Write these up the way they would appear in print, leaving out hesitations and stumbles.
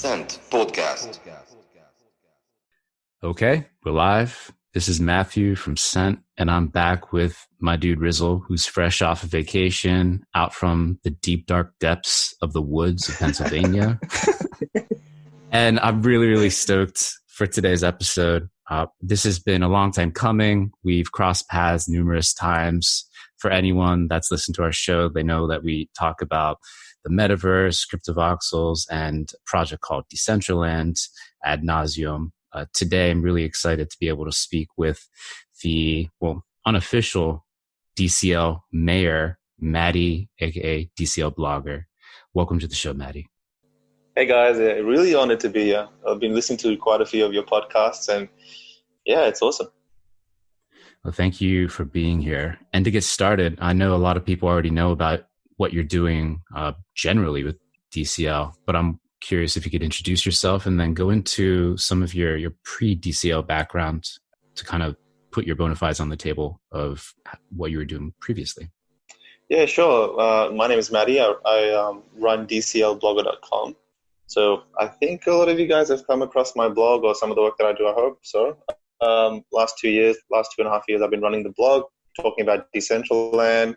Scent Podcast. Okay, we're live. This is Matthew from Scent, and I'm back with my dude Rizzle, who's fresh off of vacation, out from the deep, dark depths of the woods of Pennsylvania. And I'm really, really stoked for today's episode. This has been a long time coming. We've crossed paths numerous times. For anyone that's listened to our show, they know that we talk about the metaverse, cryptovoxels, and a project called Decentraland ad nauseum. Today, I'm really excited to be able to speak with the, unofficial DCL mayor, Matty, aka DCLBlogger. Welcome to the show, Matty. Hey guys, really honored to be here. I've been listening to quite a few of your podcasts and yeah, it's awesome. Well, thank you for being here. And to get started, I know a lot of people already know about what you're doing generally with DCL, but I'm curious if you could introduce yourself and then go into some of your pre-DCL background to kind of put your bona fides on the table of what you were doing previously. Yeah, sure. My name is Matty. I run DCLBlogger.com. So I think a lot of you guys have come across my blog or some of the work that I do, I hope so. Last 2.5 years, I've been running the blog, talking about Decentraland,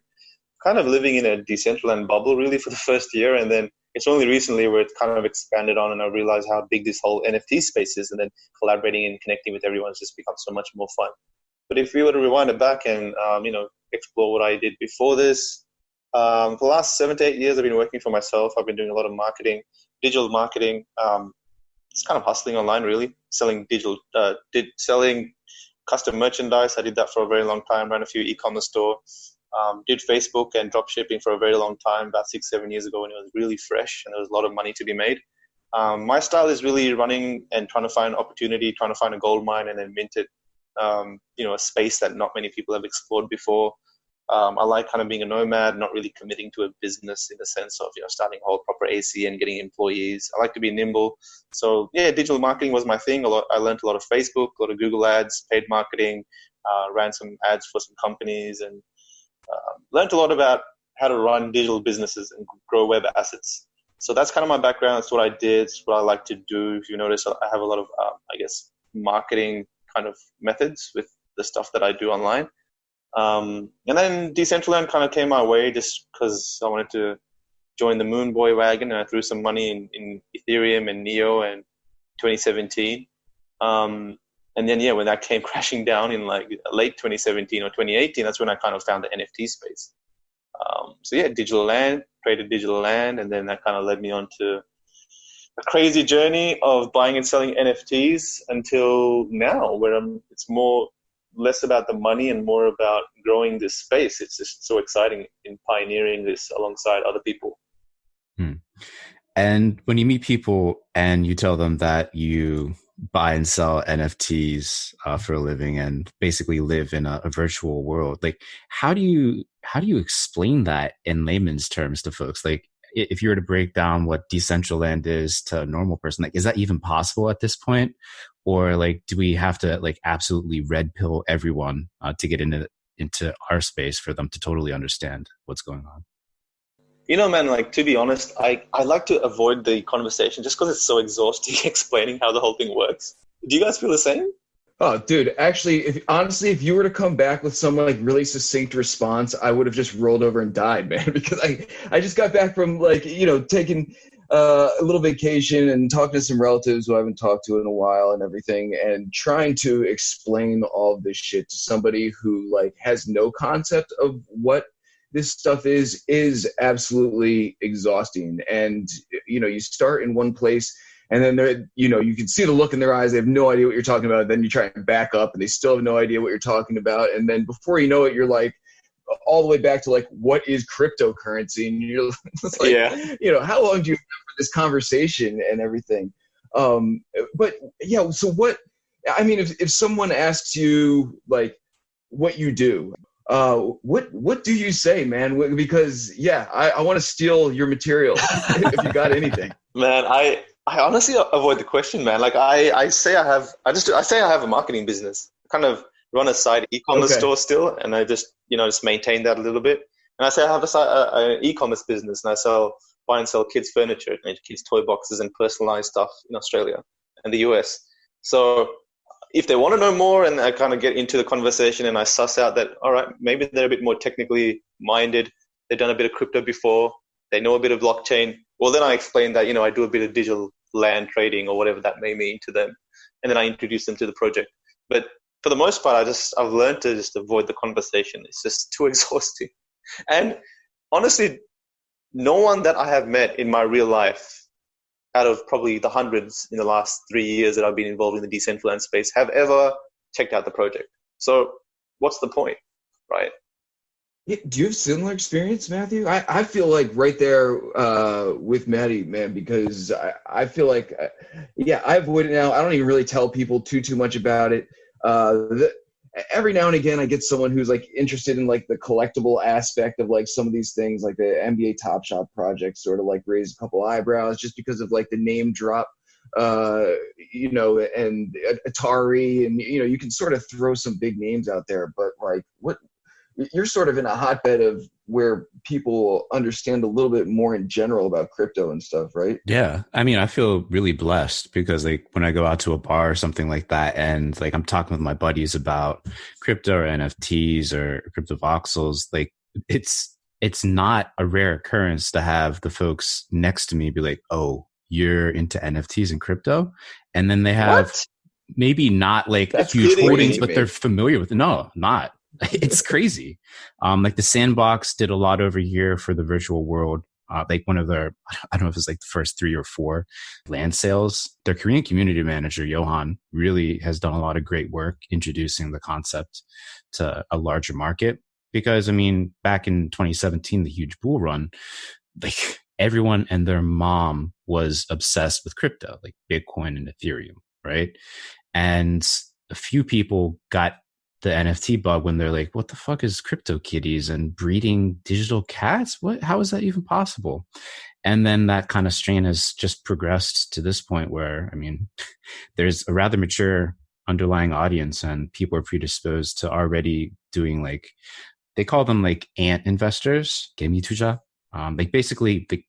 kind of living in a Decentraland bubble really for the first year. And then it's only recently where it's kind of expanded on and I realized how big this whole NFT space is, and then collaborating and connecting with everyone has just become so much more fun. But if we were to rewind it back and, explore what I did before this, for the last 7 to 8 years, I've been working for myself. I've been doing a lot of marketing, digital marketing, just kind of hustling online, really, selling selling custom merchandise. I did that for a very long time, ran a few e-commerce stores, did Facebook and drop shipping for a very long time, about 6-7 years ago when it was really fresh and there was a lot of money to be made. My style is really running and trying to find opportunity, trying to find a gold mine and then mint it, a space that not many people have explored before. I like kind of being a nomad, not really committing to a business in the sense of, starting a whole proper AC and getting employees. I like to be nimble. So yeah, digital marketing was my thing. I learned a lot of Facebook, a lot of Google ads, paid marketing, ran some ads for some companies and learned a lot about how to run digital businesses and grow web assets. So that's kind of my background. That's what I did. It's what I like to do. If you notice, I have a lot of, marketing kind of methods with the stuff that I do online. And then Decentraland kind of came my way just because I wanted to join the Moon Boy wagon, and I threw some money in Ethereum and Neo in 2017. And then, when that came crashing down in like late 2017 or 2018, that's when I kind of found the NFT space. Digital land, created digital land, and then that kind of led me on to a crazy journey of buying and selling NFTs until now, where it's less about the money and more about growing this space. It's just so exciting in pioneering this alongside other people. And when you meet people and you tell them that you buy and sell NFTs for a living and basically live in a virtual world, like how do you explain that in layman's terms to folks? Like if you were to break down what Decentraland is to a normal person, like is that even possible at this point? Or like, do we have to like absolutely red pill everyone to get into our space for them to totally understand what's going on? Man, like to be honest, I like to avoid the conversation just because it's so exhausting explaining how the whole thing works. Do you guys feel the same? Oh, dude, actually, if you were to come back with some like really succinct response, I would have just rolled over and died, man, because I just got back from taking a little vacation and talking to some relatives who I haven't talked to in a while and everything, and trying to explain all of this shit to somebody who like has no concept of what this stuff is absolutely exhausting. And, you start in one place and then you can see the look in their eyes. They have no idea what you're talking about. Then you try and back up and they still have no idea what you're talking about. And then before you know it, you're like all the way back to like, what is cryptocurrency? And you're like, yeah. How long do you have for this conversation and everything? But yeah, so what, if someone asks you like what you do, what do you say, man? Because I want to steal your material if you got anything. Man, I honestly avoid the question, man. Like I say I have a marketing business. I kind of run a side e-commerce store still, and I just maintain that a little bit. And I say I have an e-commerce business, and I sell buy and sell kids' furniture, kids' toy boxes and personalized stuff in Australia and the US. So if they want to know more and I kind of get into the conversation and I suss out that, all right, maybe they're a bit more technically minded, they've done a bit of crypto before, they know a bit of blockchain, well, then I explain that, I do a bit of digital land trading or whatever that may mean to them. And then I introduce them to the project. But for the most part, I've learned to just avoid the conversation. It's just too exhausting. And honestly, no one that I have met in my real life, out of probably the hundreds in the last 3 years that I've been involved in the Decentraland space, have ever checked out the project. So what's the point, right? Yeah, do you have similar experience, Matthew? I feel like right there with Matty, man, because I feel like, I avoid it now. I don't even really tell people too much about it. Every now and again, I get someone who's like interested in like the collectible aspect of like some of these things, like the NBA Top Shot project, sort of like raise a couple eyebrows just because of like the name drop, and Atari, and you can sort of throw some big names out there, but like you're sort of in a hotbed of where people understand a little bit more in general about crypto and stuff, right? Yeah. I mean, I feel really blessed because like when I go out to a bar or something like that, and like I'm talking with my buddies about crypto or NFTs or crypto voxels, like it's not a rare occurrence to have the folks next to me be like, oh, you're into NFTs and crypto. And then they have maybe not like huge holdings, but they're familiar with it. No, not. It's crazy. Like the Sandbox did a lot over here for the virtual world. Like one of their, I don't know if it's like the first 3 or 4 land sales. Their Korean community manager, Johan, really has done a lot of great work introducing the concept to a larger market. Because, I mean, back in 2017, the huge bull run, like everyone and their mom was obsessed with crypto, like Bitcoin and Ethereum, right? And a few people got the NFT bug when they're like, what the fuck is crypto kitties and breeding digital cats? How is that even possible? And then that kind of strain has just progressed to this point where, I mean, there's a rather mature underlying audience and people are predisposed to already doing like, they call them like ant investors, Gemi Tuja. Like basically the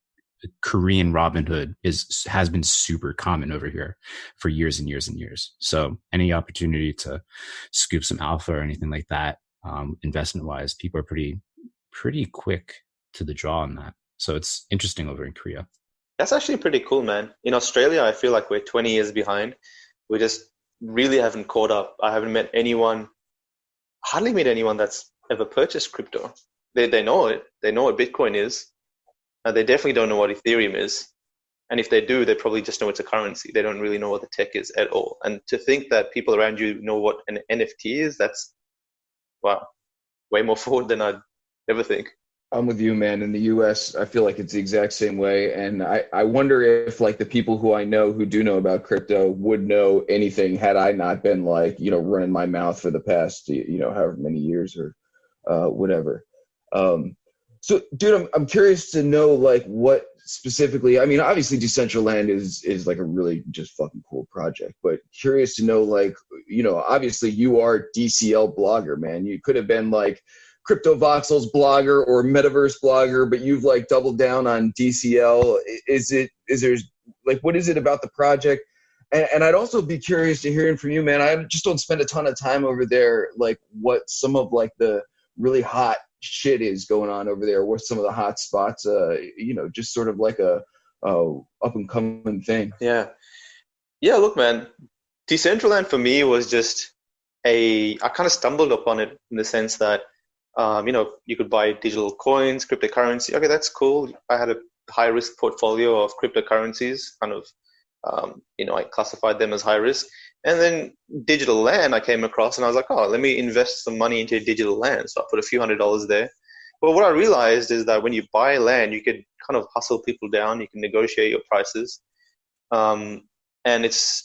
Korean Robinhood has been super common over here for years and years and years. So any opportunity to scoop some alpha or anything like that, investment wise, people are pretty quick to the draw on that. So it's interesting over in Korea. That's actually pretty cool, man. In Australia, I feel like we're 20 years behind. We just really haven't caught up. I haven't met anyone, hardly met anyone that's ever purchased crypto. They know it. They know what Bitcoin is. They definitely don't know what Ethereum is. And if they do, they probably just know it's a currency. They don't really know what the tech is at all. And to think that people around you know what an NFT is, that's, wow, way more forward than I'd ever think. I'm with you, man. In the US, I feel like it's the exact same way. And I wonder if like the people who I know who do know about crypto would know anything had I not been like, running my mouth for the past, however many years or whatever. So, dude, I'm curious to know, like, what specifically, I mean, obviously Decentraland is like a really just fucking cool project, but curious to know, like, obviously you are DCLBlogger, man. You could have been like Crypto Voxels blogger or Metaverse blogger, but you've like doubled down on DCL. Is there, like, what is it about the project? And I'd also be curious to hearing from you, man. I just don't spend a ton of time over there, like, what some of like the really hot shit is going on over there, what's some of the hot spots, just sort of like a up and coming thing. Yeah, look, man, Decentraland for me was just I kind of stumbled upon it in the sense that you could buy digital coins, cryptocurrency. Okay, that's cool. I had a high risk portfolio of cryptocurrencies, kind of I classified them as high risk. And then digital land I came across and I was like, oh, let me invest some money into digital land. So I put a few $100s there. But what I realized is that when you buy land, you could kind of hustle people down. You can negotiate your prices. And it's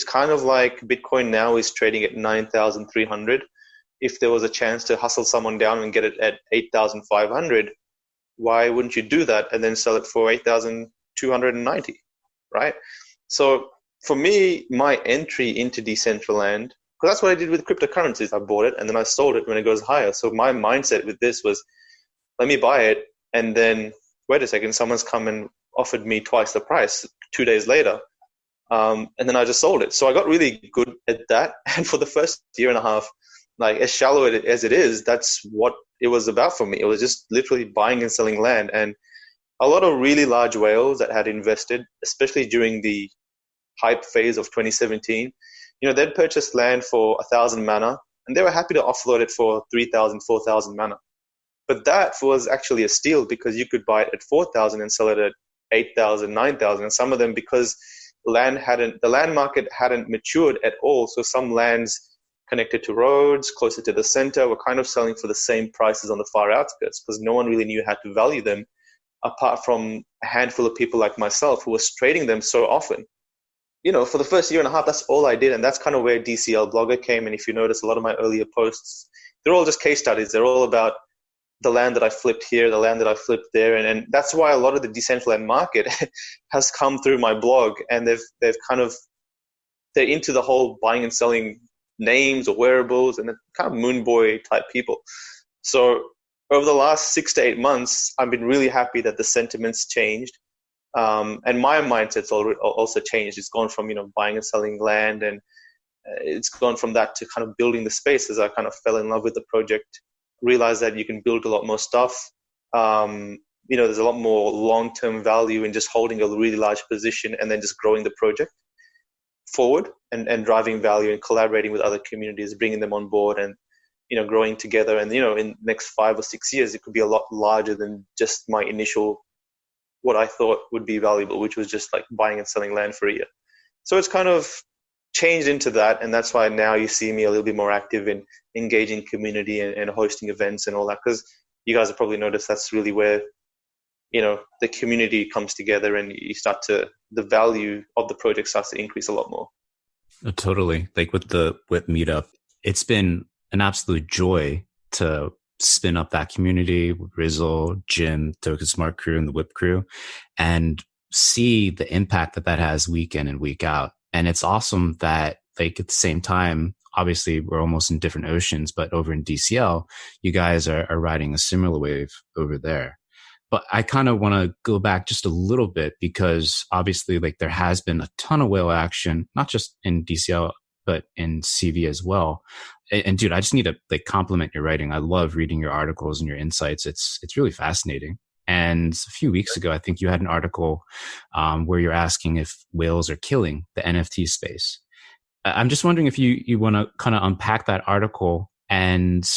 kind of like Bitcoin now is trading at 9,300. If there was a chance to hustle someone down and get it at 8,500, why wouldn't you do that and then sell it for 8,290, right? So for me, my entry into Decentraland, because that's what I did with cryptocurrencies. I bought it and then I sold it when it goes higher. So my mindset with this was, let me buy it and then wait a second, someone's come and offered me twice the price 2 days later. And then I just sold it. So I got really good at that. And for the first year and a half, like as shallow as it is, that's what it was about for me. It was just literally buying and selling land. And a lot of really large whales that had invested, especially during the hype phase of 2017, they'd purchased land for 1,000 mana and they were happy to offload it for 3,000, 4,000 mana. But that was actually a steal because you could buy it at 4,000 and sell it at 8,000, 9,000. And some of them, because the land market hadn't matured at all. So some lands connected to roads, closer to the center, were kind of selling for the same prices on the far outskirts because no one really knew how to value them, apart from a handful of people like myself who was trading them so often. For the first year and a half, that's all I did. And that's kind of where DCLBlogger came. And if you notice, a lot of my earlier posts, they're all just case studies. They're all about the land that I flipped here, the land that I flipped there. And that's why a lot of the Decentraland market has come through my blog. And they're into the whole buying and selling names or wearables, and they're kind of moon boy type people. So over the last 6 to 8 months, I've been really happy that the sentiments changed. And my mindset's also changed. It's gone from, buying and selling land, and it's gone from that to kind of building the space as I kind of fell in love with the project, realized that you can build a lot more stuff. There's a lot more long-term value in just holding a really large position and then just growing the project forward and driving value and collaborating with other communities, bringing them on board and, growing together. And, in the next 5 or 6 years, it could be a lot larger than just my initial, what I thought would be valuable, which was just like buying and selling land for a year. So it's kind of changed into that. And that's why now you see me a little bit more active in engaging community and hosting events and all that, because you guys have probably noticed that's really where, the community comes together and the value of the project starts to increase a lot more. Oh, totally. Like with Meetup, it's been an absolute joy to spin up that community with Rizzle, Jim, Token Smart Crew, and the Whip Crew, and see the impact that has week in and week out. And it's awesome that, like, at the same time, obviously we're almost in different oceans, but over in DCL, you guys are riding a similar wave over there. But I kind of want to go back just a little bit because obviously, like, there has been a ton of whale action, not just in DCL, but in CV as well. And dude, I just need to compliment your writing. I love reading your articles and your insights. It's really fascinating. And a few weeks ago, I think you had an article where you're asking if whales are killing the NFT space. I'm just wondering if you want to kind of unpack that article. And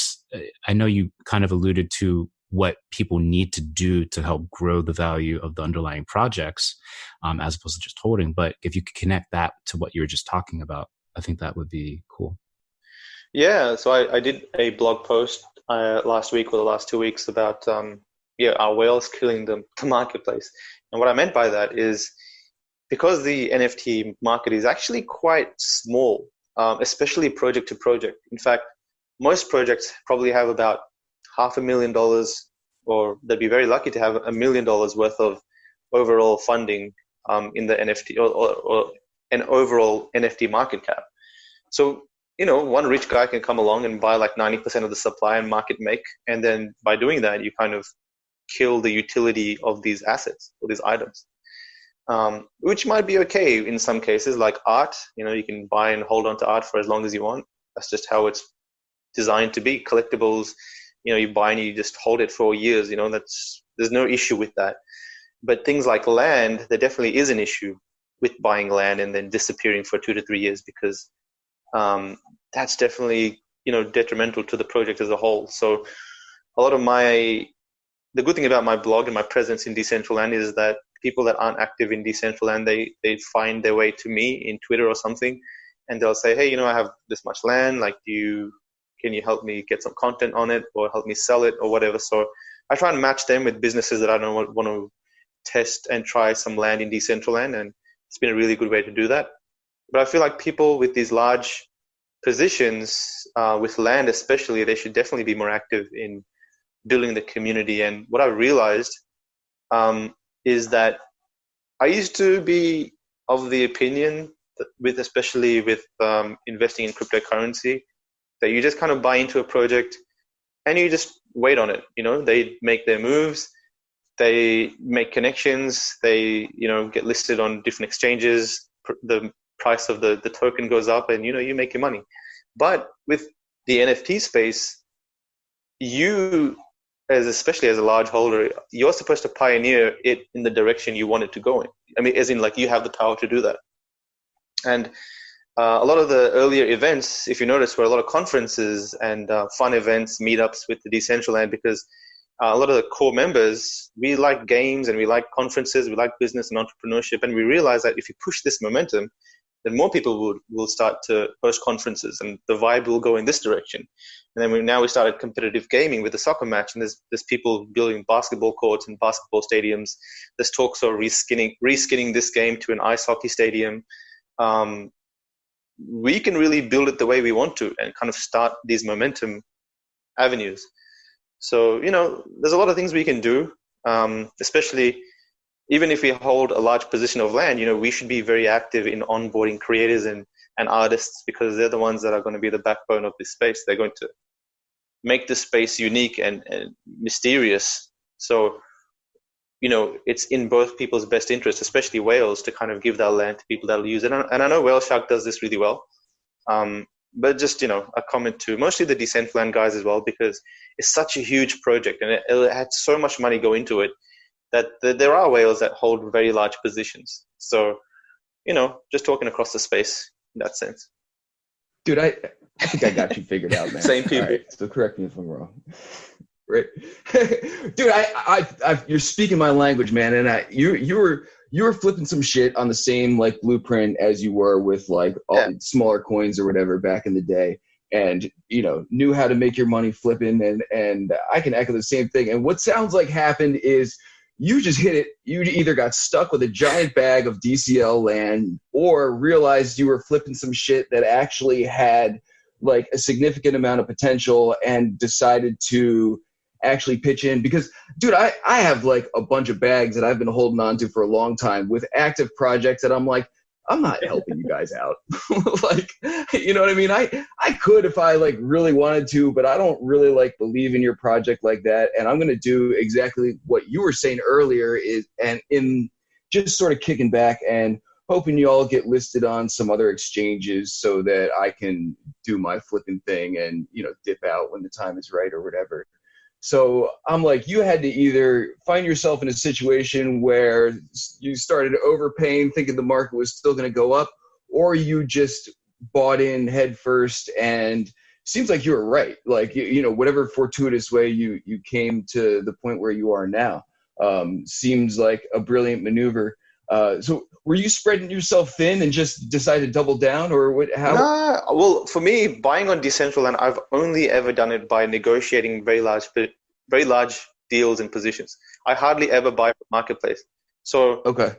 I know you kind of alluded to what people need to do to help grow the value of the underlying projects, as opposed to just holding. But if you could connect that to what you were just talking about, I think that would be cool. Yeah, so I did a blog post last week or the last 2 weeks about are whales killing the marketplace? And what I meant by that is because the NFT market is actually quite small, especially project to project. In fact, most projects probably have about $500,000, or they'd be very lucky to have $1 million worth of overall funding in the NFT or an overall NFT market cap. So, one rich guy can come along and buy like 90% of the supply and market make. And then by doing that, you kind of kill the utility of these assets or these items, which might be okay in some cases, like art. You can buy and hold on to art for as long as you want. That's just how it's designed to be. Collectibles, you buy and you just hold it for years. There's no issue with that. But things like land, there definitely is an issue with buying land and then disappearing for 2 to 3 years, because that's definitely, detrimental to the project as a whole. So a lot of the good thing about my blog and my presence in Decentraland is that people that aren't active in Decentraland, they find their way to me in Twitter or something, and they'll say, hey, I have this much land, like, can you help me get some content on it or help me sell it or whatever? So I try and match them with businesses that I don't want to test and try some land in Decentraland, and it's been a really good way to do that. But I feel like people with these large positions, with land especially, they should definitely be more active in building the community. And what I realized is that I used to be of the opinion that especially with investing in cryptocurrency, that you just kind of buy into a project and you just wait on it. They make their moves they make connections, they, get listed on different exchanges, the price of the token goes up, and, you make your money. But with the NFT space, you, especially as a large holder, you're supposed to pioneer it in the direction you want it to go in. I mean, as in, like, you have the power to do that. And a lot of the earlier events, if you notice, were a lot of conferences and fun events, meetups with the Decentraland, because a lot of the core members, we like games and we like conferences, we like business and entrepreneurship, and we realize that if you push this momentum, then more people will start to host conferences, and the vibe will go in this direction. And then we started competitive gaming with the soccer match, and there's people building basketball courts and basketball stadiums. There's talks of reskinning this game to an ice hockey stadium. We can really build it the way we want to and kind of start these momentum avenues. So, there's a lot of things we can do, especially even if we hold a large position of land, we should be very active in onboarding creators and artists, because they're the ones that are going to be the backbone of this space. They're going to make this space unique and mysterious. So, it's in both people's best interest, especially whales, to kind of give that land to people that'll use it. And I know Whale Shark does this really well. But just, a comment to mostly the Decentraland guys as well, because it's such a huge project and it had so much money go into it that there are whales that hold very large positions. So, just talking across the space in that sense. Dude, I think I got you figured out, man. Same people. Right, so correct me if I'm wrong. Right. Dude, you're speaking my language, man. And you were flipping some shit on the same like blueprint as you were with like all smaller coins or whatever back in the day, and knew how to make your money flipping, and I can echo the same thing. And what sounds like happened is you just hit it. You either got stuck with a giant bag of DCL land or realized you were flipping some shit that actually had like a significant amount of potential and decided to actually pitch in. Because, dude, I have like a bunch of bags that I've been holding on to for a long time with active projects that I'm like, I'm not helping you guys out. Like, you know what I mean? I could if I like really wanted to, but I don't really like believe in your project like that. And I'm going to do exactly what you were saying earlier and in just sort of kicking back and hoping you all get listed on some other exchanges so that I can do my flipping thing and, dip out when the time is right or whatever. So I'm like, you had to either find yourself in a situation where you started overpaying, thinking the market was still going to go up, or you just bought in head first, and seems like you were right. Like, whatever fortuitous way you came to the point where you are now, seems like a brilliant maneuver. So were you spreading yourself thin and just decided to double down, or what? How? Nah, well, for me, buying on Decentraland, I've only ever done it by negotiating very large deals and positions. I hardly ever buy from marketplace. So, okay,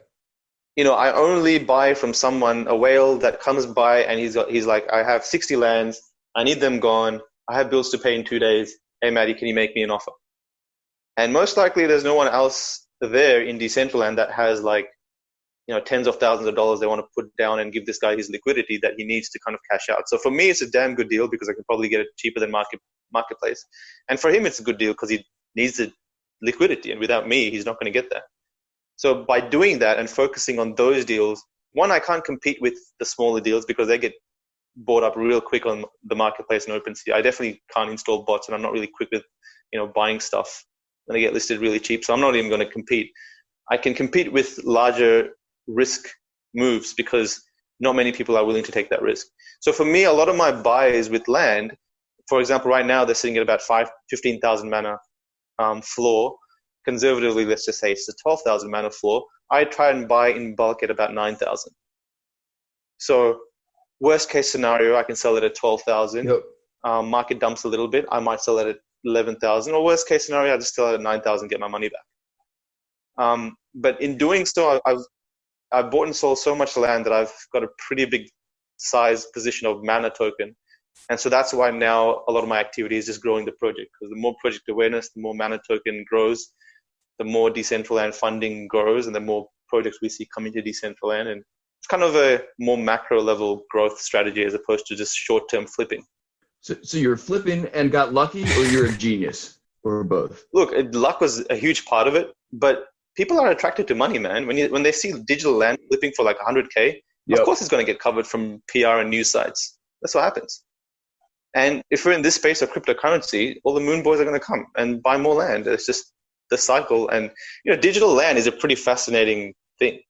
I only buy from someone, a whale that comes by and he's like, I have 60 lands, I need them gone, I have bills to pay in 2 days. Hey, Matty, can you make me an offer? And most likely, there's no one else there in Decentraland that has like, tens of thousands of dollars they want to put down and give this guy his liquidity that he needs to kind of cash out. So for me, it's a damn good deal because I can probably get it cheaper than marketplace. And for him, it's a good deal because he needs the liquidity. And without me, he's not going to get that. So by doing that and focusing on those deals, one, I can't compete with the smaller deals because they get bought up real quick on the marketplace and OpenSea. I definitely can't install bots, and I'm not really quick with, buying stuff. And they get listed really cheap. So I'm not even going to compete. I can compete with larger risk moves because not many people are willing to take that risk. So for me, a lot of my buys with land, for example, right now they're sitting at about 15,000 mana floor. Conservatively, let's just say it's a 12,000 mana floor. I try and buy in bulk at about 9,000. So worst case scenario, I can sell it at 12,000. Yep. Market dumps a little bit. I might sell it at 11,000. Or worst case scenario, I just sell it at 9,000, get my money back. But in doing so, I've bought and sold so much land that I've got a pretty big size position of mana token. And so that's why now a lot of my activity is just growing the project, because the more project awareness, the more mana token grows, the more Decentraland funding grows, and the more projects we see coming to Decentraland. And it's kind of a more macro level growth strategy as opposed to just short-term flipping. So you're flipping and got lucky, or you're a genius? or both? Look, luck was a huge part of it, but people are attracted to money, man. When they see digital land flipping for like 100K, of course it's going to get covered from PR and news sites. That's what happens. And if we're in this space of cryptocurrency, all the moon boys are going to come and buy more land. It's just the cycle. And digital land is a pretty fascinating thing.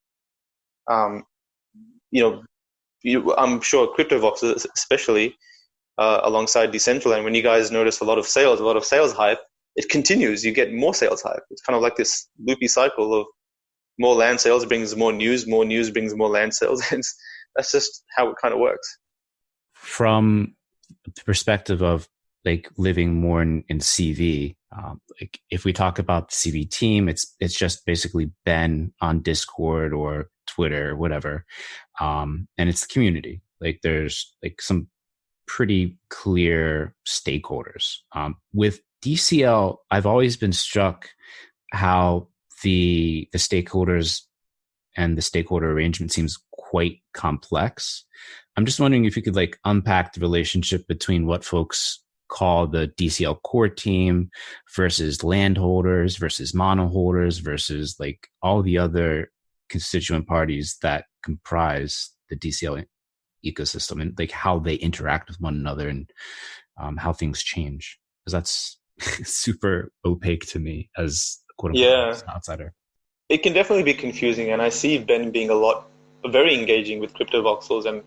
I'm sure CryptoVox, especially alongside Decentraland, when you guys notice a lot of sales hype, it continues. You get more sales hype. It's kind of like this loopy cycle of more land sales brings more news brings more land sales. That's just how it kind of works. From the perspective of like living more in CV, like if we talk about the CV team, it's just basically Ben on Discord or Twitter or whatever, and it's the community. Like there's like some pretty clear stakeholders. With DCL, I've always been struck how the stakeholders and the stakeholder arrangement seems quite complex. I'm just wondering if you could like unpack the relationship between what folks call the DCL core team versus landholders versus mono holders versus like all the other constituent parties that comprise the DCL ecosystem, and like how they interact with one another and how things change. Because that's super opaque to me as a quote unquote outsider. It can definitely be confusing, and I see Ben being very engaging with CryptoVoxels, and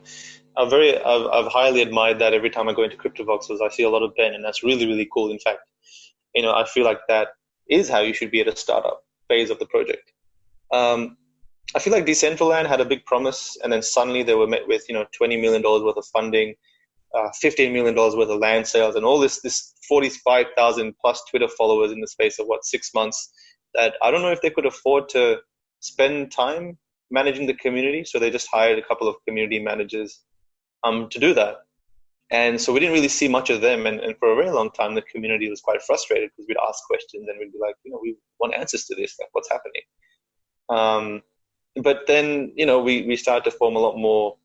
I've highly admired that. Every time I go into CryptoVoxels, I see a lot of Ben, and that's really, really cool. In fact, I feel like that is how you should be at a startup phase of the project. I feel like Decentraland had a big promise, and then suddenly they were met with $20 million worth of funding, $15 million worth of land sales, and all this 45,000 plus Twitter followers in the space of 6 months. That I don't know if they could afford to spend time managing the community, so they just hired a couple of community managers to do that. And so we didn't really see much of them, and for a very long time the community was quite frustrated because we'd ask questions and we'd be like, we want answers to this, like what's happening. But then we started to form a lot more,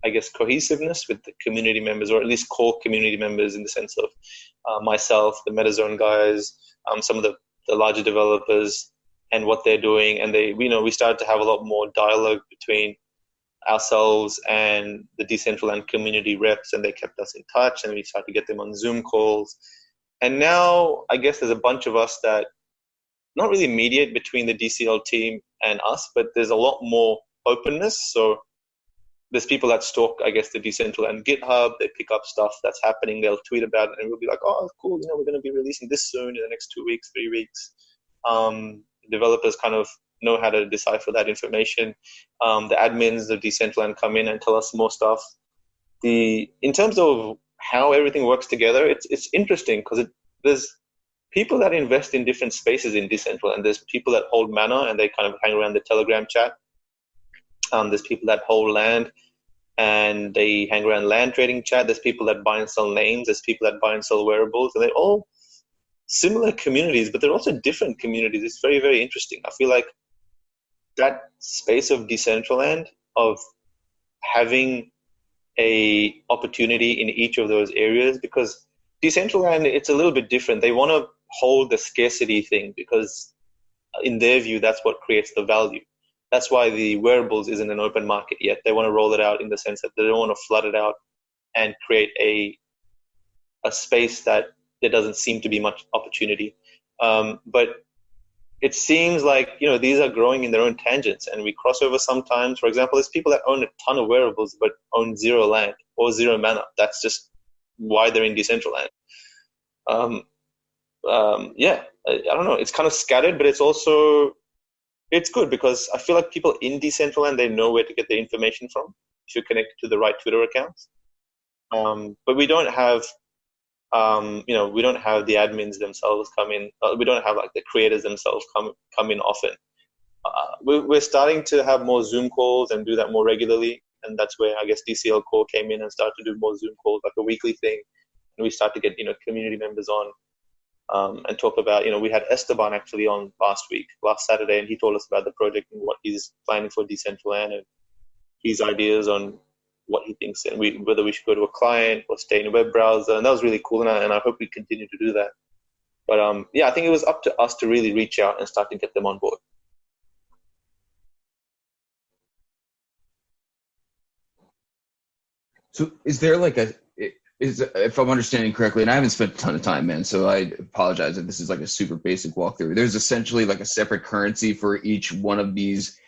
I guess, cohesiveness with the community members, or at least core community members, in the sense of myself, the MetaZone guys, some of the larger developers, and what they're doing. And we started to have a lot more dialogue between ourselves and the Decentraland community reps, and they kept us in touch, and we started to get them on Zoom calls. And now I guess there's a bunch of us that not really mediate between the DCL team and us, but there's a lot more openness. So there's people that stalk, I guess, the Decentraland GitHub. They pick up stuff that's happening. They'll tweet about it, and we'll be like, oh, cool, we're going to be releasing this soon in the next 2 weeks, 3 weeks. Developers kind of know how to decipher that information. The admins of Decentraland come in and tell us more stuff. In terms of how everything works together, it's interesting because there's people that invest in different spaces in Decentraland. There's people that hold mana and they kind of hang around the Telegram chat. There's people that hold land and they hang around land trading chat. There's people that buy and sell names. There's people that buy and sell wearables, and they're all similar communities, but they're also different communities. It's very, very interesting. I feel like that space of Decentraland, of having a opportunity in each of those areas, because Decentraland, it's a little bit different. They want to hold the scarcity thing because in their view, that's what creates the value. That's why the wearables isn't an open market yet. They want to roll it out in the sense that they don't want to flood it out and create a space that there doesn't seem to be much opportunity. But it seems like, these are growing in their own tangents, and we cross over sometimes. For example, there's people that own a ton of wearables but own zero land or zero mana. That's just why they're in Decentraland. I don't know. It's kind of scattered, but it's good because I feel like people in Decentraland, they know where to get their information from if you connect to the right Twitter accounts. But we don't have, we don't have the admins themselves come in. We don't have like the creators themselves come in often. We're starting to have more Zoom calls and do that more regularly. And that's where I guess DCL Core came in and started to do more Zoom calls, like a weekly thing. And we start to get, community members on and talk about, we had Esteban actually on last Saturday, and he told us about the project and what he's planning for Decentraland and his ideas on what he thinks and whether we should go to a client or stay in a web browser. And that was really cool. And I hope we continue to do that. But I think it was up to us to really reach out and start to get them on board. So is there like if I'm understanding correctly, and I haven't spent a ton of time, man, so I apologize if this is like a super basic walkthrough. There's essentially like a separate currency for each one of these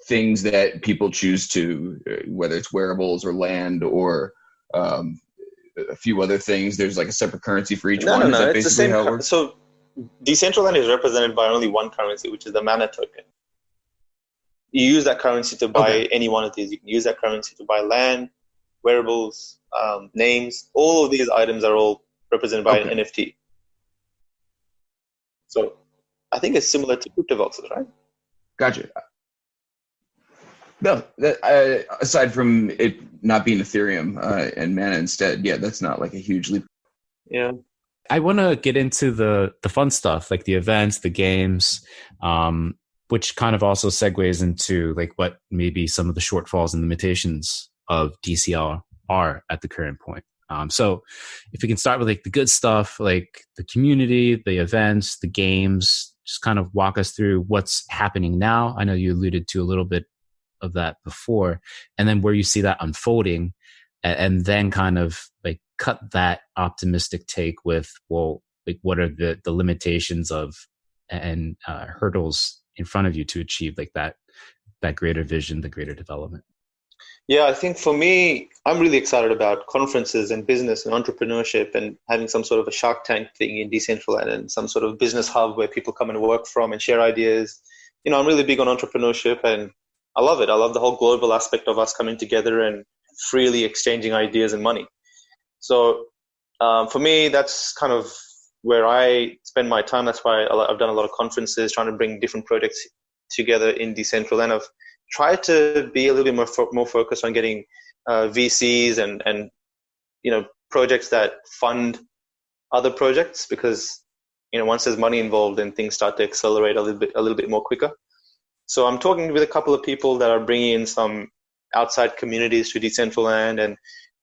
things that people choose to, whether it's wearables or land or a few other things. There's like a separate currency for each one. No. Is that It's the same. how it works? So Decentraland is represented by only one currency, which is the mana token. You use that currency to buy any one of these. You can use that currency to buy land, wearables, names. All of these items are all represented by an NFT. So I think it's similar to CryptoVoxels, right? Gotcha. No, aside from it not being Ethereum and Mana instead, that's not like a huge leap. Yeah. I want to get into the fun stuff, like the events, the games, which kind of also segues into like what maybe some of the shortfalls and limitations of DCL are at the current point. So if we can start with like the good stuff, like the community, the events, the games, just kind of walk us through what's happening now. I know you alluded to a little bit of that before, and then where you see that unfolding, and then kind of like cut that optimistic take with, well, like what are the limitations of and hurdles in front of you to achieve like that greater vision, the greater development. Yeah, I think for me, I'm really excited about conferences and business and entrepreneurship and having some sort of a Shark Tank thing in Decentraland and some sort of business hub where people come and work from and share ideas. You know, I'm really big on entrepreneurship and I love it. I love the whole global aspect of us coming together and freely exchanging ideas and money. So for me, that's kind of where I spend my time. That's why I've done a lot of conferences, trying to bring different projects together in Decentraland. I've tried to be a little bit more focused on getting VCs and you know, projects that fund other projects, because you know, once there's money involved, then things start to accelerate a little bit more quicker. So I'm talking with a couple of people that are bringing in some outside communities to Decentraland, and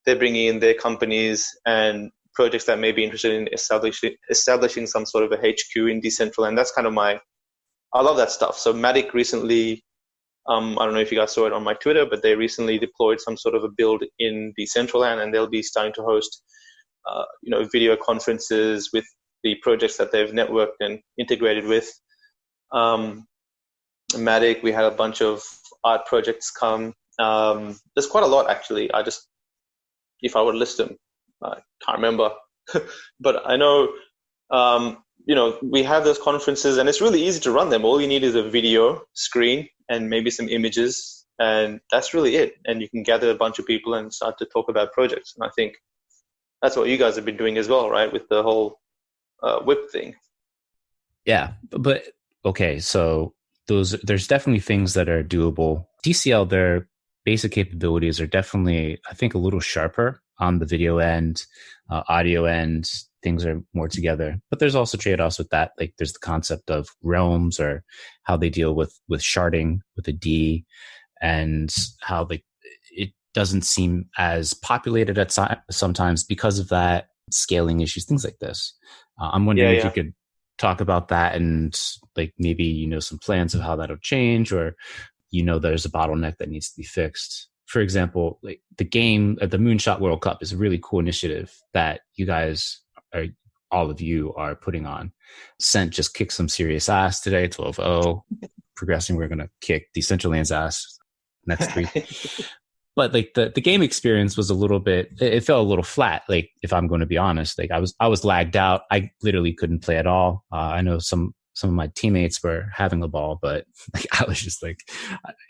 they're bringing in their companies and projects that may be interested in establishing some sort of a HQ in Decentraland. That's kind of I love that stuff. So Matty recently, I don't know if you guys saw it on my Twitter, but they recently deployed some sort of a build in Decentraland, and they'll be starting to host, you know, video conferences with the projects that they've networked and integrated with. Matty, we had a bunch of art projects come. There's quite a lot, actually. If I would list them, I can't remember. But I know, you know, we have those conferences and it's really easy to run them. All you need is a video screen and maybe some images, and that's really it. And you can gather a bunch of people and start to talk about projects. And I think that's what you guys have been doing as well, right? With the whole whip thing. Yeah, but okay, so there's definitely things that are doable. DCL, their basic capabilities are definitely, I think, a little sharper on the video end, audio end. Things are more together, but there's also trade-offs with that. Like there's the concept of realms, or how they deal with sharding with a D, and how like it doesn't seem as populated at sometimes because of that, scaling issues, things like this. I'm wondering if you could talk about that, and like maybe, you know, some plans of how that'll change, or, you know, there's a bottleneck that needs to be fixed. For example, like the game, the Moonshot World Cup is a really cool initiative that you guys all of you are putting on. Cent just kicked some serious ass today, 12-0. Progressing, we're going to kick Decentraland's ass next week. But like the game experience was a little bit, it felt a little flat. Like, if I'm going to be honest, like I was lagged out. I literally couldn't play at all. I know some of my teammates were having a ball, but like I was just like,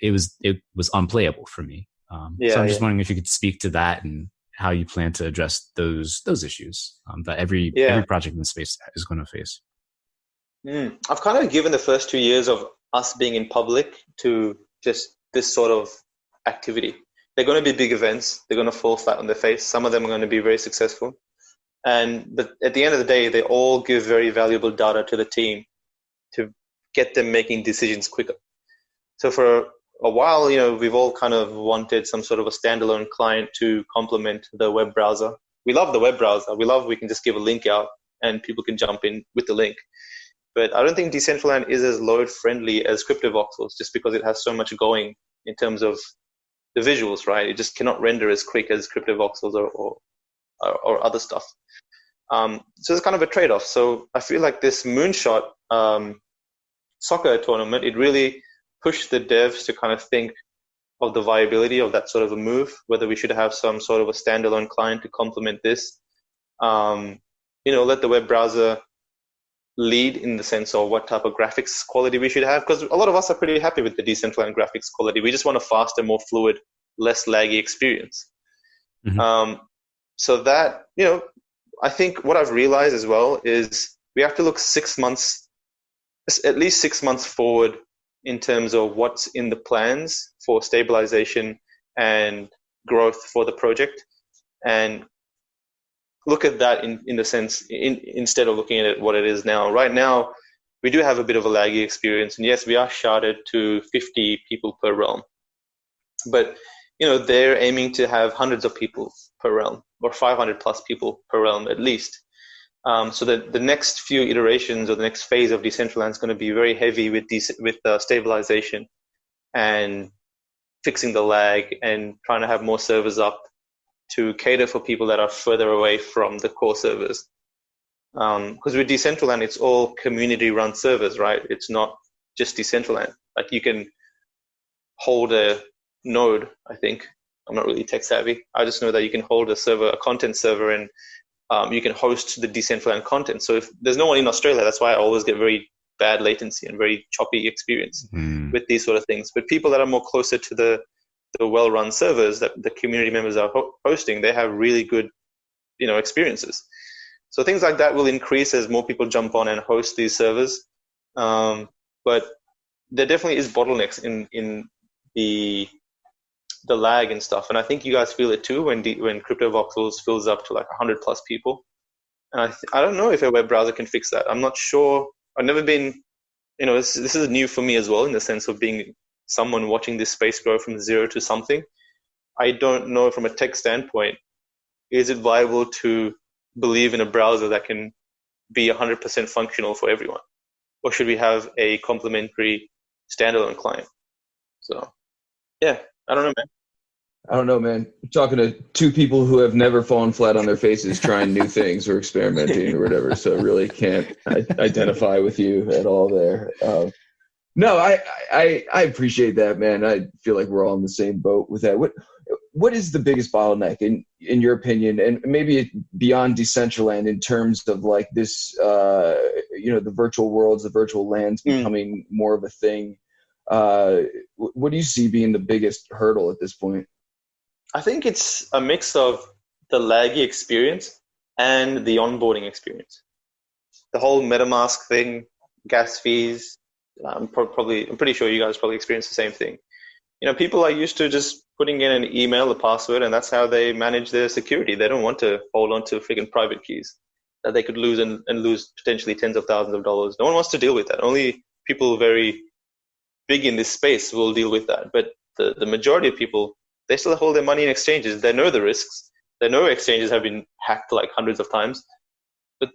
it was unplayable for me. So I'm just wondering if you could speak to that and how you plan to address those issues that every project in the space is going to face. I've kind of given the first 2 years of us being in public to just this sort of activity. They're going to be big events. They're going to fall flat on their face. Some of them are going to be very successful. But at the end of the day, they all give very valuable data to the team to get them making decisions quicker. So for a while, you know, we've all kind of wanted some sort of a standalone client to complement the web browser. We love the web browser. We can just give a link out and people can jump in with the link. But I don't think Decentraland is as load friendly as CryptoVoxels, just because it has so much going in terms of the visuals, right? It just cannot render as quick as CryptoVoxels or other stuff. So it's kind of a trade-off. So I feel like this Moonshot soccer tournament, it really pushed the devs to kind of think of the viability of that sort of a move, whether we should have some sort of a standalone client to complement this. Let the web browser lead in the sense of what type of graphics quality we should have, because a lot of us are pretty happy with the Decentraland graphics quality. We just want a faster, more fluid, less laggy experience. Mm-hmm. So that, I think what I've realized as well is we have to look 6 months, at least 6 months forward in terms of what's in the plans for stabilization and growth for the project, and look at that in the sense, instead of looking at it what it is now. Right now, we do have a bit of a laggy experience, and yes, we are sharded to 50 people per realm, but they're aiming to have hundreds of people per realm, or 500 plus people per realm at least. So that the next few iterations or the next phase of Decentraland is going to be very heavy with stabilization and fixing the lag and trying to have more servers up to cater for people that are further away from the core servers. Because with Decentraland, it's all community-run servers, right? It's not just Decentraland. Like, you can hold a node, I think. I'm not really tech savvy. I just know that you can hold a content server, and you can host the Decentraland content. So if there's no one in Australia, that's why I always get very bad latency and very choppy experience with these sort of things. But people that are more closer to the well-run servers that the community members are hosting, they have really good, experiences. So things like that will increase as more people jump on and host these servers. But there definitely is bottlenecks in the lag and stuff. And I think you guys feel it too when CryptoVoxels fills up to like 100 plus people. And I don't know if a web browser can fix that. I'm not sure. I've never been, this is new for me as well, in the sense of being someone watching this space grow from zero to something. I don't know from a tech standpoint, is it viable to believe in a browser that can be 100% functional for everyone? Or should we have a complementary standalone client? So, yeah, I don't know, man. I don't know, man. I'm talking to two people who have never fallen flat on their faces trying new things or experimenting or whatever. So I really can't identify with you at all there. No, I appreciate that, man. I feel like we're all in the same boat with that. What is the biggest bottleneck in your opinion, and maybe beyond Decentraland, in terms of like this, the virtual worlds, the virtual lands becoming more of a thing? What do you see being the biggest hurdle at this point? I think it's a mix of the laggy experience and the onboarding experience. The whole MetaMask thing, gas fees. I'm pretty sure you guys probably experience the same thing. People are used to just putting in an email, a password, and that's how they manage their security. They don't want to hold on to freaking private keys that they could lose and lose potentially tens of thousands of dollars. No one wants to deal with that. Only people very big in this space will deal with that. But the majority of people, they still hold their money in exchanges. They know the risks. They know exchanges have been hacked like hundreds of times. But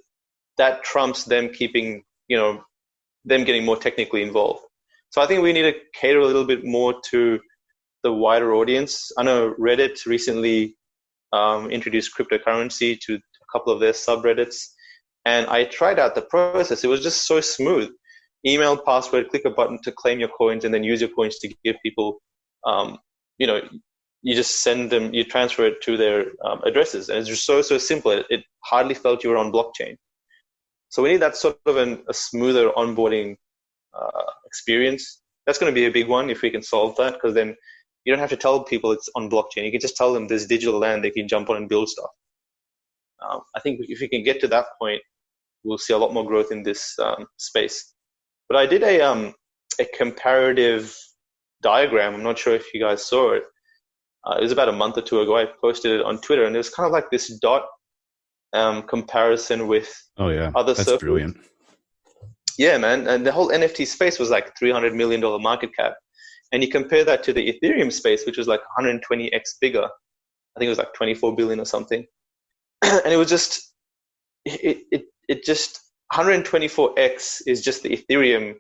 that trumps them keeping, them getting more technically involved. So I think we need to cater a little bit more to the wider audience. I know Reddit recently introduced cryptocurrency to a couple of their subreddits, and I tried out the process. It was just so smooth. Email, password, click a button to claim your coins, and then use your coins to give people, you just send them, you transfer it to their addresses. And it's just so simple. It hardly felt you were on blockchain. So we need that sort of a smoother onboarding experience. That's going to be a big one if we can solve that, because then you don't have to tell people it's on blockchain. You can just tell them there's digital land, they can jump on and build stuff. I think if we can get to that point, we'll see a lot more growth in this space. But I did a comparative diagram. I'm not sure if you guys saw it. It was about a month or two ago. I posted it on Twitter, and it was kind of like this dot comparison with other that's surfers. Brilliant. Yeah, man. And the whole NFT space was like $300 million market cap. And you compare that to the Ethereum space, which was like 120x bigger. I think it was like 24 billion or something. And it was just, it it just 124x is just the Ethereum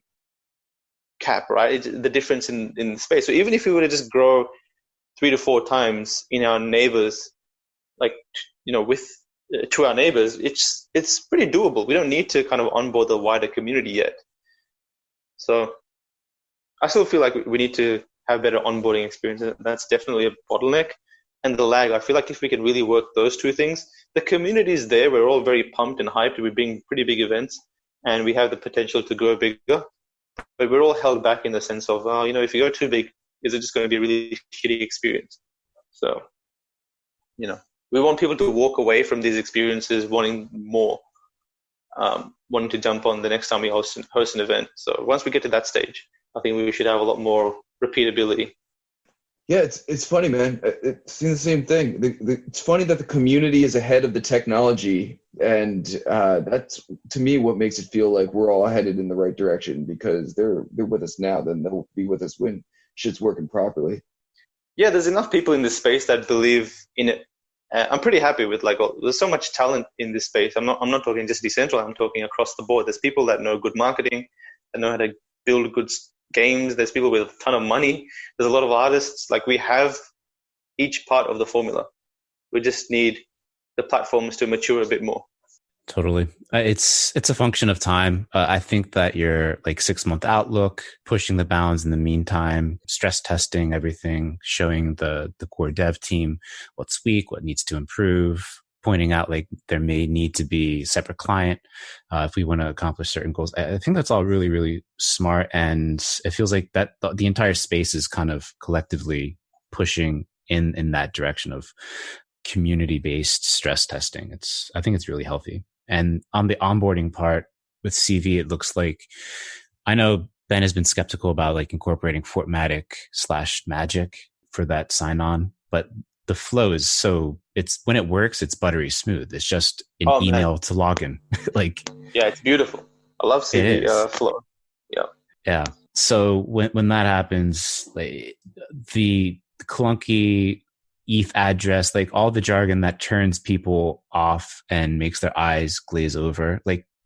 cap, right? The difference in space. So even if we were to just grow 3 to 4 times in our neighbors, like, with to our neighbors, it's pretty doable. We don't need to kind of onboard the wider community yet. So I still feel like we need to have better onboarding experience. That's definitely a bottleneck. And the lag, I feel like if we can really work those two things, the community is there. We're all very pumped and hyped. We're being pretty big events, and we have the potential to grow bigger. But we're all held back in the sense of, if you go too big, is it just going to be a really shitty experience? So, we want people to walk away from these experiences wanting more, wanting to jump on the next time we host an event. So once we get to that stage, I think we should have a lot more repeatability. Yeah, it's funny, man. It's seen the same thing. It's funny that the community is ahead of the technology, and that's, to me, what makes it feel like we're all headed in the right direction, because they're with us now, then they'll be with us when shit's working properly. Yeah, there's enough people in this space that believe in it. I'm pretty happy with there's so much talent in this space. I'm not talking just Decentraland. I'm talking across the board. There's people that know good marketing, that know how to build good games. There's people with a ton of money. There's a lot of artists. We have each part of the formula. We just need the platforms to mature a bit more. Totally. It's a function of time. I think that your 6-month outlook, pushing the bounds in the meantime, stress testing everything, showing the core dev team what's weak, what needs to improve, pointing out there may need to be separate client if we want to accomplish certain goals. I think that's all really, really smart. And it feels like that the entire space is kind of collectively pushing in that direction of community-based stress testing. I think it's really healthy. And on the onboarding part with CV, it looks like, I know Ben has been skeptical about incorporating Fortmatic/Magic for that sign on, but the flow is when it works, it's buttery smooth. It's just an email to login. Yeah, it's beautiful. I love CV flow. Yeah. Yeah. So when that happens, the clunky ETH address, all the jargon that turns people off and makes their eyes glaze over,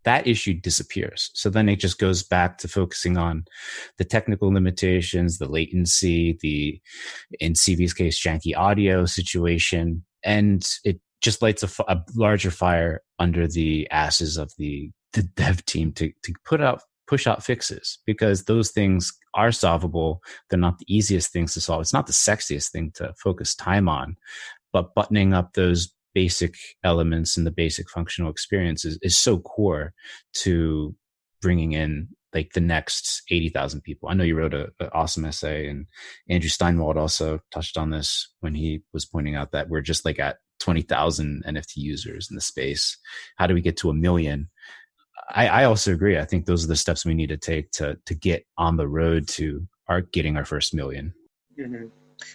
that issue disappears. So then it just goes back to focusing on the technical limitations, the latency, in CV's case, janky audio situation. And it just lights a larger fire under the asses of the dev team to push out fixes, because those things are solvable. They're not the easiest things to solve. It's not the sexiest thing to focus time on, but buttoning up those basic elements and the basic functional experiences is so core to bringing in the next 80,000 people. I know you wrote an awesome essay, and Andrew Steinwald also touched on this when he was pointing out that we're just at 20,000 NFT users in the space. How do we get to 1 million? I also agree. I think those are the steps we need to take to get on the road to getting our first million. Mm-hmm.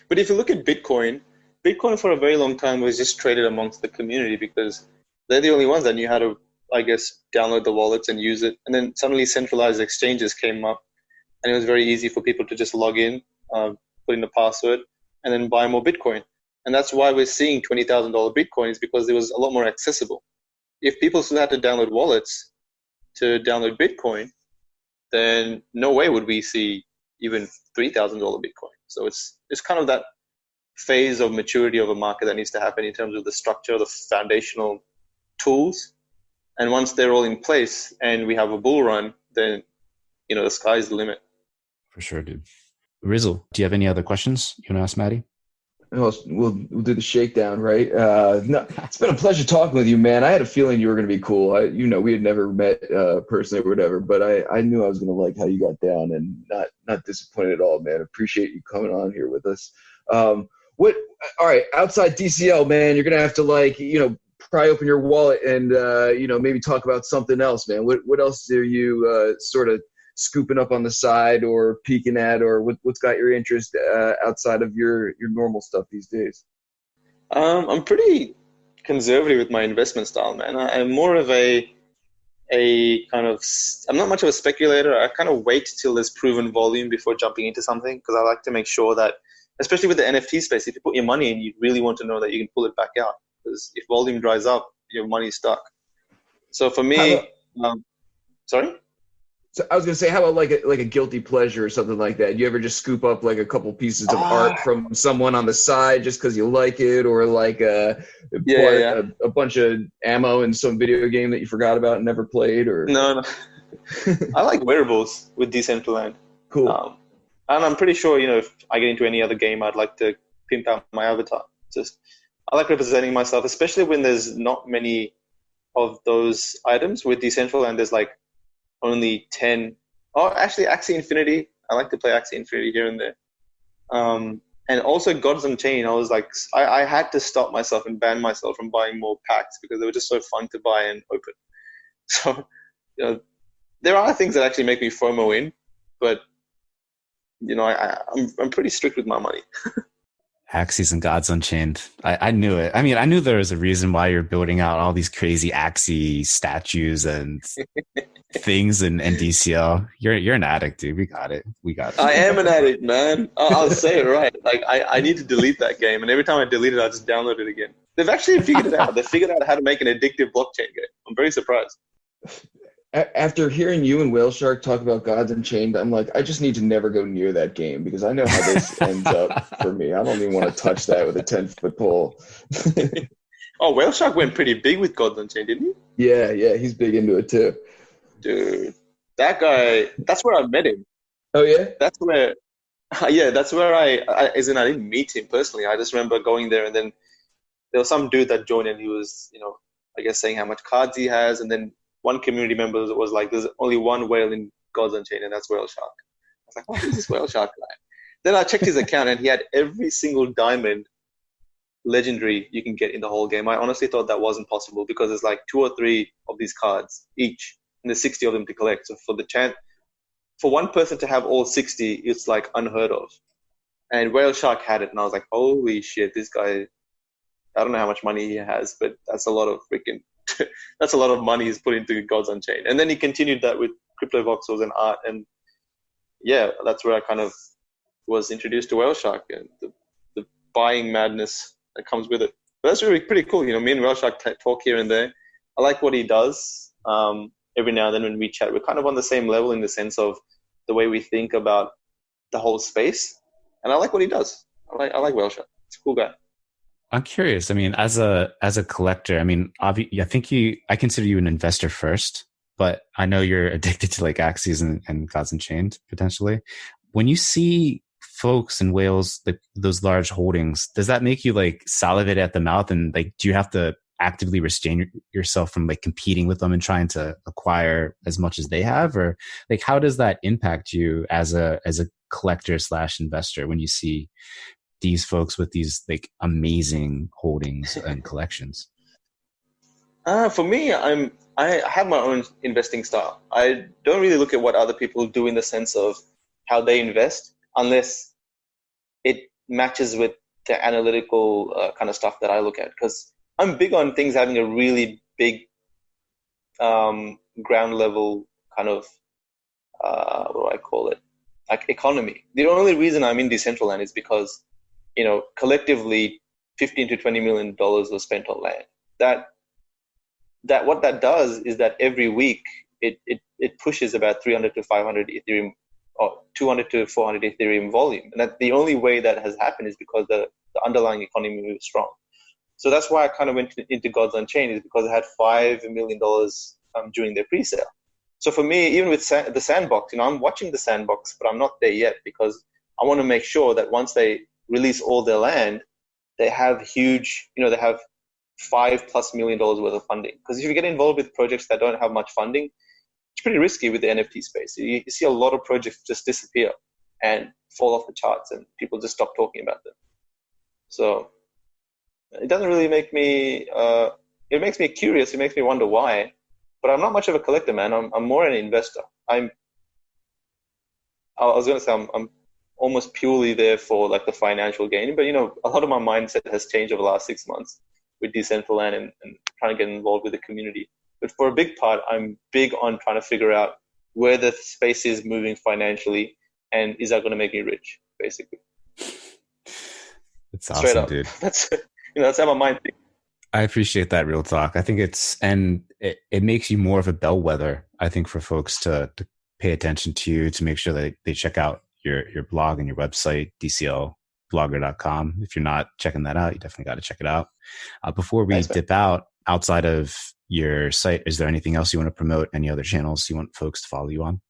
But if you look at Bitcoin for a very long time was just traded amongst the community, because they're the only ones that knew how to, I guess, download the wallets and use it. And then suddenly centralized exchanges came up, and it was very easy for people to just log in, put in the password, and then buy more Bitcoin. And that's why we're seeing $20,000 Bitcoins, because it was a lot more accessible. If people still had to download wallets to download Bitcoin, then no way would we see even $3,000 Bitcoin. So it's kind of that phase of maturity of a market that needs to happen in terms of the structure, the foundational tools. And once they're all in place and we have a bull run, then, the sky's the limit. For sure, dude. Rizzle, do you have any other questions you want to ask Matty? We'll do the shakedown, right? No, it's been a pleasure talking with you, man. I had a feeling you were going to be cool. We had never met personally or whatever, but I knew I was going to like how you got down, and not disappointed at all, man. Appreciate you coming on here with us. All right, outside DCL, man, you're going to have to pry open your wallet and maybe talk about something else, man. What else are you sort of scooping up on the side or peeking at, or what's got your interest outside of your normal stuff these days? I'm pretty conservative with my investment style, man. I'm more of a kind of, I'm not much of a speculator. I kind of wait till there's proven volume before jumping into something, because I like to make sure that, especially with the NFT space, if you put your money in, you really want to know that you can pull it back out, because if volume dries up, your money's stuck. So for me, sorry? So I was gonna say, how about like a guilty pleasure or something like that? You ever just scoop up like a couple pieces of art from someone on the side just because you like it, or like a bunch of ammo in some video game that you forgot about and never played? Or no. I like wearables with Decentraland. Cool. And I'm pretty sure, if I get into any other game, I'd like to pimp out my avatar. I like representing myself, especially when there's not many of those items. With Decentraland, there's like only 10. Oh, actually, Axie Infinity. I like to play Axie Infinity here and there. And also Gods Unchained. I was like, I had to stop myself and ban myself from buying more packs because they were just so fun to buy and open. So, there are things that actually make me FOMO in, but I'm pretty strict with my money. Axies and Gods Unchained. I knew it. I mean, I knew there was a reason why you're building out all these crazy Axie statues and things in DCL. You're an addict, dude. We got it. I am an addict, man. I'll say it right. Like I need to delete that game, and every time I delete it, I just download it again. They've actually figured it out. They figured out how to make an addictive blockchain game. I'm very surprised. After hearing you and Whale Shark talk about Gods Unchained, I'm like, I just need to never go near that game because I know how this ends up for me. I don't even want to touch that with a 10-foot pole. Oh, Whale Shark went pretty big with Gods Unchained, didn't he? Yeah, he's big into it too. Dude, that guy, that's where I met him. Oh, yeah? That's where I didn't meet him personally. I just remember going there, and then there was some dude that joined, and he was, I guess saying how much cards he has, and then one community member was like, there's only one whale in Gods Unchained, and that's Whale Shark. I was like, what is this Whale Shark guy? Then I checked his account, and he had every single diamond legendary you can get in the whole game. I honestly thought that wasn't possible because there's like 2 or 3 of these cards each, and there's 60 of them to collect. So for one person to have all 60, it's like unheard of. And Whale Shark had it, and I was like, holy shit, this guy, I don't know how much money he has, but that's a lot of freaking... that's a lot of money he's put into Gods Unchained. And then he continued that with crypto voxels and art. And yeah, that's where I kind of was introduced to Whale Shark and the buying madness that comes with it. But that's really pretty cool. Me and Whale Shark talk here and there. I like what he does. Every now and then when we chat, we're kind of on the same level in the sense of the way we think about the whole space. And I like what he does. I like Whale Shark. He's a cool guy. I'm curious. I mean, as a collector, I mean, I consider you an investor first, but I know you're addicted to like Axies and Gods Unchained potentially. When you see folks and whales, like those large holdings, does that make you like salivate at the mouth? And like, do you have to actively restrain yourself from like competing with them and trying to acquire as much as they have? Or like, how does that impact you as a collector / investor when you see these folks with these like amazing holdings and collections? For me, I have my own investing style. I don't really look at what other people do in the sense of how they invest unless it matches with the analytical kind of stuff that I look at. Because I'm big on things having a really big ground level kind of, what do I call it? Like economy. The only reason I'm in Decentraland is because collectively $15 to $20 million was spent on land. That what that does is that every week it pushes about 300 to 500 Ethereum or 200 to 400 Ethereum volume. And that the only way that has happened is because the underlying economy moves strong. So that's why I kind of went into Gods Unchained, is because it had $5 million during their pre-sale. So for me, even with the sandbox, I'm watching the sandbox, but I'm not there yet because I want to make sure that once they release all their land, they have huge, they have $5+ million worth of funding. Because if you get involved with projects that don't have much funding, it's pretty risky with the NFT space. You see a lot of projects just disappear and fall off the charts, and people just stop talking about them. So it doesn't really make me. It makes me curious. It makes me wonder why. But I'm not much of a collector, man. I'm more an investor. I was going to say I'm almost purely there for like the financial gain. But a lot of my mindset has changed over the last 6 months with Decentraland and trying to get involved with the community. But for a big part, I'm big on trying to figure out where the space is moving financially, and is that going to make me rich, basically. It's awesome, dude. That's how my mind thinks. I appreciate that real talk. I think it makes you more of a bellwether, I think, for folks to pay attention to you, to make sure that they check out your blog and your website, DCLBlogger.com. If you're not checking that out, you definitely got to check it out. Before we dip out, outside of your site, is there anything else you want to promote? Any other channels you want folks to follow you on?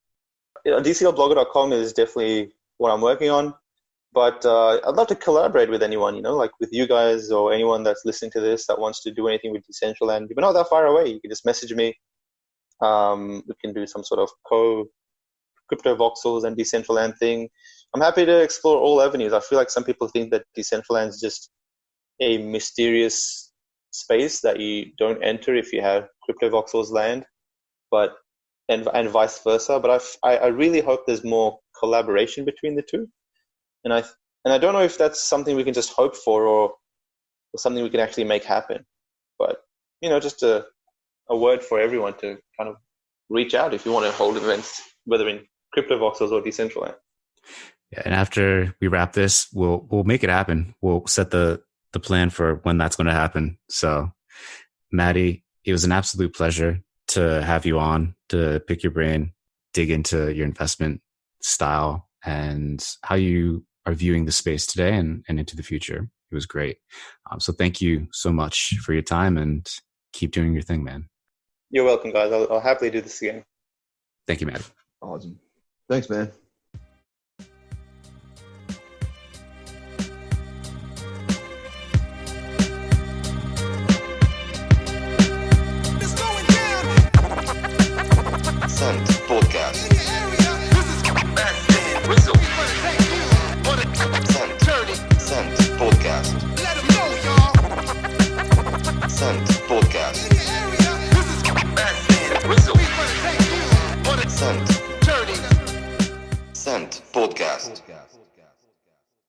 DCLBlogger.com is definitely what I'm working on. But I'd love to collaborate with anyone, like with you guys or anyone that's listening to this that wants to do anything with Decentraland. You're not that far away. You can just message me. We can do some sort of crypto voxels and Decentraland thing. I'm happy to explore all avenues. I feel like some people think that Decentraland is just a mysterious space that you don't enter if you have crypto voxels land, and vice versa. But I really hope there's more collaboration between the two. And I don't know if that's something we can just hope for or something we can actually make happen. But, just a word for everyone to kind of reach out if you want to hold events, whether in crypto voxels or Decentraland. Yeah, and after we wrap this, we'll make it happen. We'll set the plan for when that's going to happen. So, Matty, it was an absolute pleasure to have you on, to pick your brain, dig into your investment style and how you are viewing the space today and into the future. It was great. So thank you so much for your time and keep doing your thing, man. You're welcome, guys. I'll happily do this again. Thank you, Matty. Awesome. Thanks, man. Podcast. Rizzle. Sant Podcast. Let 'em know, y'all. Sant Podcast. Rizzle. Sant Podcast.